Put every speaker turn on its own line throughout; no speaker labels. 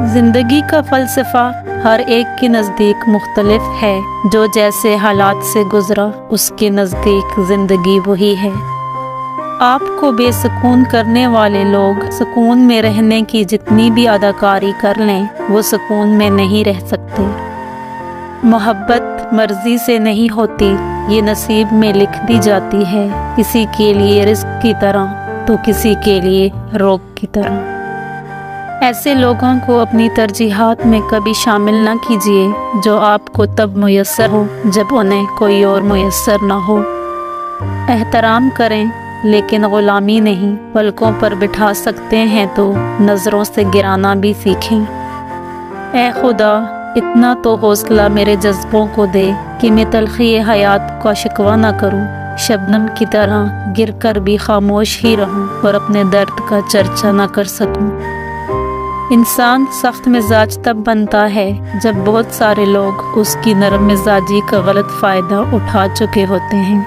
زندگی کا فلسفہ ہر ایک کے نزدیک مختلف ہے۔ جو جیسے حالات سے گزرا اس کے نزدیک زندگی وہی ہے۔ آپ کو بے سکون کرنے والے لوگ سکون میں رہنے کی جتنی بھی اداکاری کر لیں وہ سکون میں نہیں رہ سکتے۔ محبت مرضی سے نہیں ہوتی، یہ نصیب میں لکھ دی جاتی ہے، کسی کے لیے رزق کی طرح تو کسی کے لیے روگ کی طرح۔ ایسے لوگوں کو اپنی ترجیحات میں کبھی شامل نہ کیجیے جو آپ کو تب میسر ہو جب انہیں کوئی اور میسر نہ ہو۔ احترام کریں لیکن غلامی نہیں، پلکوں پر بٹھا سکتے ہیں تو نظروں سے گرانا بھی سیکھیں۔ اے خدا، اتنا تو حوصلہ میرے جذبوں کو دے کہ میں تلخی حیات کا شکوہ نہ کروں، شبنم کی طرح گر کر بھی خاموش ہی رہوں اور اپنے درد کا چرچا نہ کر سکوں۔ انسان سخت مزاج تب بنتا ہے جب بہت سارے لوگ اس کی نرم مزاجی کا غلط فائدہ اٹھا چکے ہوتے ہیں۔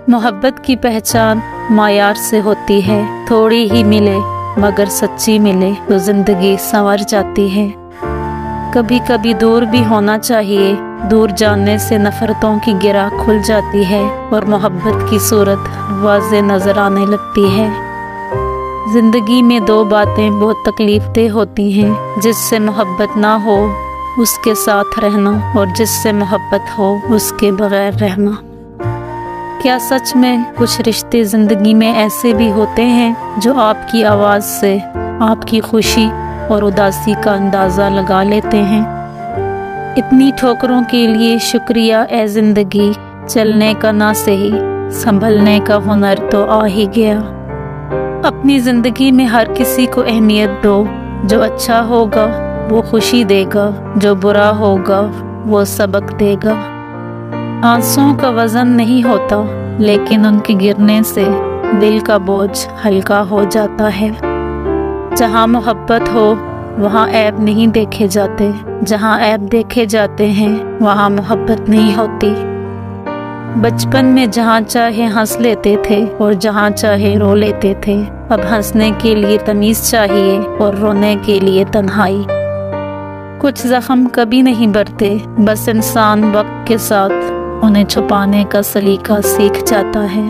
محبت کی پہچان معیار سے ہوتی ہے، تھوڑی ہی ملے مگر سچی ملے تو زندگی سنور جاتی ہے۔ کبھی کبھی دور بھی ہونا چاہیے، دور جانے سے نفرتوں کی گرہ کھل جاتی ہے اور محبت کی صورت واضح نظر آنے لگتی ہے۔ زندگی میں دو باتیں بہت تکلیف دہ ہوتی ہیں، جس سے محبت نہ ہو اس کے ساتھ رہنا اور جس سے محبت ہو اس کے بغیر رہنا۔ کیا سچ میں کچھ رشتے زندگی میں ایسے بھی ہوتے ہیں جو آپ کی آواز سے آپ کی خوشی اور اداسی کا اندازہ لگا لیتے ہیں؟ اتنی ٹھوکروں کے لیے شکریہ اے زندگی، چلنے کا نہ سہی سنبھلنے کا ہنر تو آ ہی گیا۔ اپنی زندگی میں ہر کسی کو اہمیت دو، جو اچھا ہوگا وہ خوشی دے گا، جو برا ہوگا وہ سبق دے گا۔ آنسوؤں کا وزن نہیں ہوتا لیکن ان کے گرنے سے دل کا بوجھ ہلکا ہو جاتا ہے۔ جہاں محبت ہو وہاں عیب نہیں دیکھے جاتے، جہاں عیب دیکھے جاتے ہیں وہاں محبت نہیں ہوتی۔ بچپن میں جہاں چاہے ہنس لیتے تھے اور جہاں چاہے رو لیتے تھے، اب ہنسنے کے لیے تمیز چاہیے اور رونے کے لیے تنہائی۔ کچھ زخم کبھی نہیں بھرتے، بس انسان وقت کے ساتھ انہیں چھپانے کا سلیقہ سیکھ جاتا ہے۔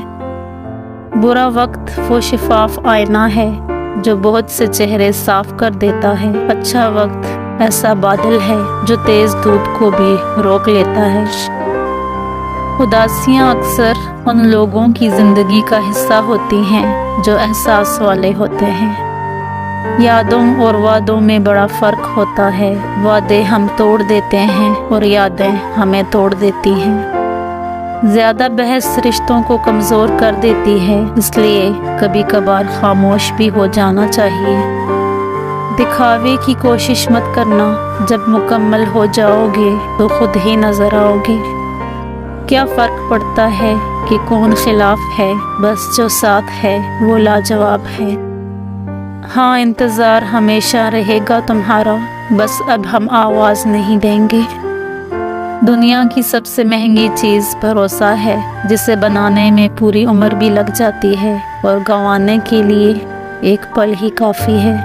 برا وقت وہ شفاف آئینہ ہے جو بہت سے چہرے صاف کر دیتا ہے، اچھا وقت ایسا بادل ہے جو تیز دھوپ کو بھی روک لیتا ہے۔ اداسیاں اکثر ان لوگوں کی زندگی کا حصہ ہوتی ہیں جو احساس والے ہوتے ہیں۔ یادوں اور وعدوں میں بڑا فرق ہوتا ہے، وعدے ہم توڑ دیتے ہیں اور یادیں ہمیں توڑ دیتی ہیں۔ زیادہ بحث رشتوں کو کمزور کر دیتی ہے، اس لیے کبھی کبھار خاموش بھی ہو جانا چاہیے۔ دکھاوے کی کوشش مت کرنا، جب مکمل ہو جاؤ گے تو خود ہی نظر آؤ گے۔ کیا فرق پڑتا ہے کہ کون خلاف ہے، بس جو ساتھ ہے وہ لاجواب ہے۔ ہاں انتظار ہمیشہ رہے گا تمہارا، بس اب ہم آواز نہیں دیں گے۔ دنیا کی سب سے مہنگی چیز بھروسہ ہے، جسے بنانے میں پوری عمر بھی لگ جاتی ہے اور گنوانے کے لیے ایک پل ہی کافی ہے۔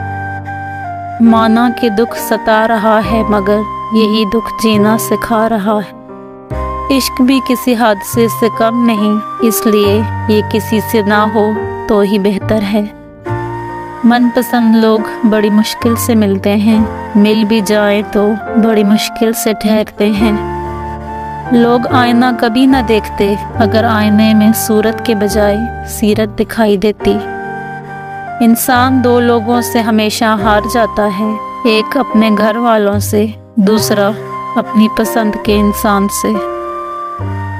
مانا کہ دکھ ستا رہا ہے مگر یہی دکھ جینا سکھا رہا ہے۔ عشق بھی کسی حادثے سے کم نہیں، اس لیے یہ کسی سے نہ ہو تو ہی بہتر ہے۔ من پسند لوگ بڑی مشکل سے ملتے ہیں، مل بھی جائیں تو بڑی مشکل سے ٹھہرتے ہیں۔ لوگ آئینہ کبھی نہ دیکھتے اگر آئینے میں صورت کے بجائے سیرت دکھائی دیتی۔ انسان دو لوگوں سے ہمیشہ ہار جاتا ہے، ایک اپنے گھر والوں سے، دوسرا اپنی پسند کے انسان سے۔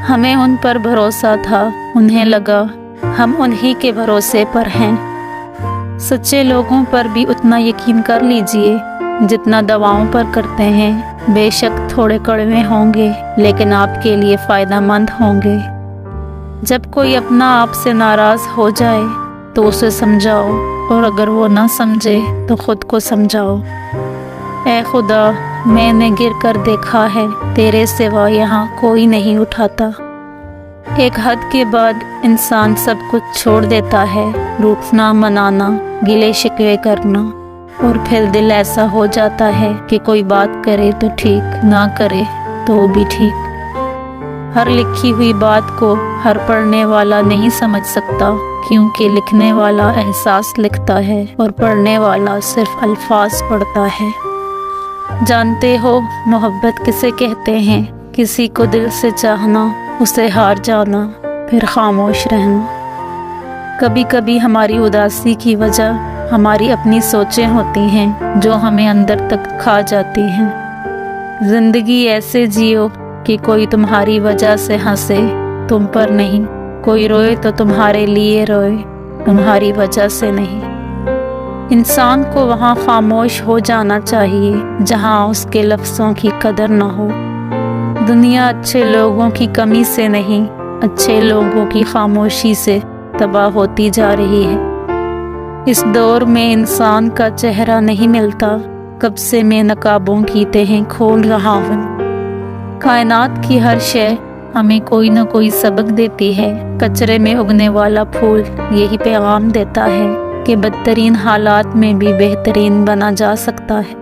ہمیں ان پر بھروسہ تھا، انہیں لگا ہم انہی کے بھروسے پر ہیں۔ سچے لوگوں پر بھی اتنا یقین کر لیجئے جتنا دواؤں پر کرتے ہیں، بے شک تھوڑے کڑوے ہوں گے لیکن آپ کے لیے فائدہ مند ہوں گے۔ جب کوئی اپنا آپ سے ناراض ہو جائے تو اسے سمجھاؤ، اور اگر وہ نہ سمجھے تو خود کو سمجھاؤ۔ اے خدا، میں نے گر کر دیکھا ہے، تیرے سوا یہاں کوئی نہیں اٹھاتا۔ ایک حد کے بعد انسان سب کچھ چھوڑ دیتا ہے، روٹھنا منانا، گلے شکوے کرنا، اور پھر دل ایسا ہو جاتا ہے کہ کوئی بات کرے تو ٹھیک، نہ کرے تو بھی ٹھیک۔ ہر لکھی ہوئی بات کو ہر پڑھنے والا نہیں سمجھ سکتا، کیونکہ لکھنے والا احساس لکھتا ہے اور پڑھنے والا صرف الفاظ پڑھتا ہے۔ جانتے ہو محبت کسے کہتے ہیں؟ کسی کو دل سے چاہنا، اسے ہار جانا، پھر خاموش رہنا۔ کبھی کبھی ہماری اداسی کی وجہ ہماری اپنی سوچیں ہوتی ہیں جو ہمیں اندر تک کھا جاتی ہیں۔ زندگی ایسے جیو کہ کوئی تمہاری وجہ سے ہنسے، تم پر نہیں، کوئی روئے تو تمہارے لیے روئے، تمہاری وجہ سے نہیں۔ انسان کو وہاں خاموش ہو جانا چاہیے جہاں اس کے لفظوں کی قدر نہ ہو۔ دنیا اچھے لوگوں کی کمی سے نہیں، اچھے لوگوں کی خاموشی سے تباہ ہوتی جا رہی ہے۔ اس دور میں انسان کا چہرہ نہیں ملتا، کب سے میں نقابوں کی تہیں کھول رہا ہوں۔ کائنات کی ہر شے ہمیں کوئی نہ کوئی سبق دیتی ہے۔ کچرے میں اگنے والا پھول یہی پیغام دیتا ہے کہ بدترین حالات میں بھی بہترین بنا جا سکتا ہے۔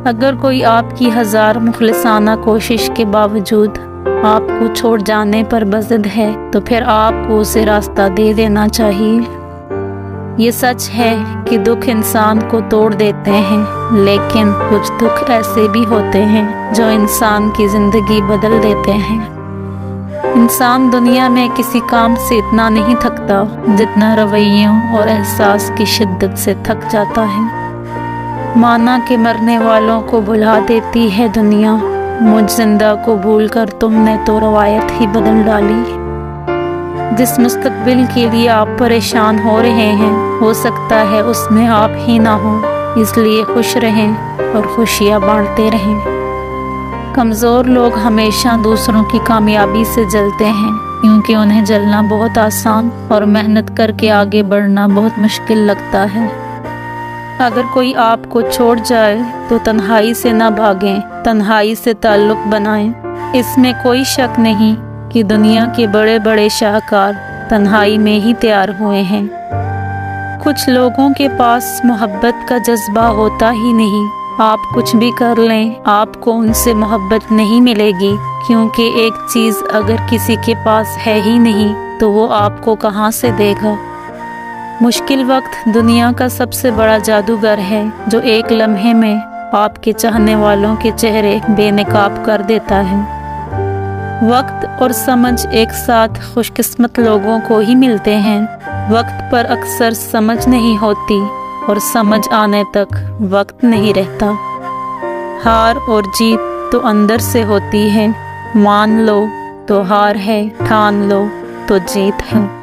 اگر کوئی آپ کی ہزار مخلصانہ کوشش کے باوجود آپ کو چھوڑ جانے پر بضد ہے تو پھر آپ کو اسے راستہ دے دینا چاہیے۔ یہ سچ ہے کہ دکھ انسان کو توڑ دیتے ہیں، لیکن کچھ دکھ ایسے بھی ہوتے ہیں جو انسان کی زندگی بدل دیتے ہیں۔ انسان دنیا میں کسی کام سے اتنا نہیں تھکتا جتنا رویوں اور احساس کی شدت سے تھک جاتا ہے۔ مانا کہ مرنے والوں کو بھلا دیتی ہے دنیا، مجھ زندہ کو بھول کر تم نے تو روایت ہی بدل ڈالی۔ جس مستقبل کے لیے آپ پریشان ہو رہے ہیں، ہو سکتا ہے اس میں آپ ہی نہ ہوں، اس لیے خوش رہیں اور خوشیاں بانٹتے رہیں۔ کمزور لوگ ہمیشہ دوسروں کی کامیابی سے جلتے ہیں، کیونکہ انہیں جلنا بہت آسان اور محنت کر کے آگے بڑھنا بہت مشکل لگتا ہے۔ اگر کوئی آپ کو چھوڑ جائے تو تنہائی سے نہ بھاگیں، تنہائی سے تعلق بنائیں۔ اس میں کوئی شک نہیں کہ دنیا کے بڑے بڑے شاہکار تنہائی میں ہی تیار ہوئے ہیں۔ کچھ لوگوں کے پاس محبت کا جذبہ ہوتا ہی نہیں۔ آپ کچھ بھی کر لیں، آپ کو ان سے محبت نہیں ملے گی، کیونکہ ایک چیز اگر کسی کے پاس ہے ہی نہیں تو وہ آپ کو کہاں سے دے گا۔ مشکل وقت دنیا کا سب سے بڑا جادوگر ہے، جو ایک لمحے میں آپ کے چاہنے والوں کے چہرے بے نقاب کر دیتا ہے۔ وقت اور سمجھ ایک ساتھ خوش قسمت لوگوں کو ہی ملتے ہیں۔ وقت پر اکثر سمجھ نہیں ہوتی اور سمجھ آنے تک وقت نہیں رہتا۔ ہار اور جیت تو اندر سے ہوتی ہے، مان لو تو ہار ہے، ٹھان لو تو جیت ہے۔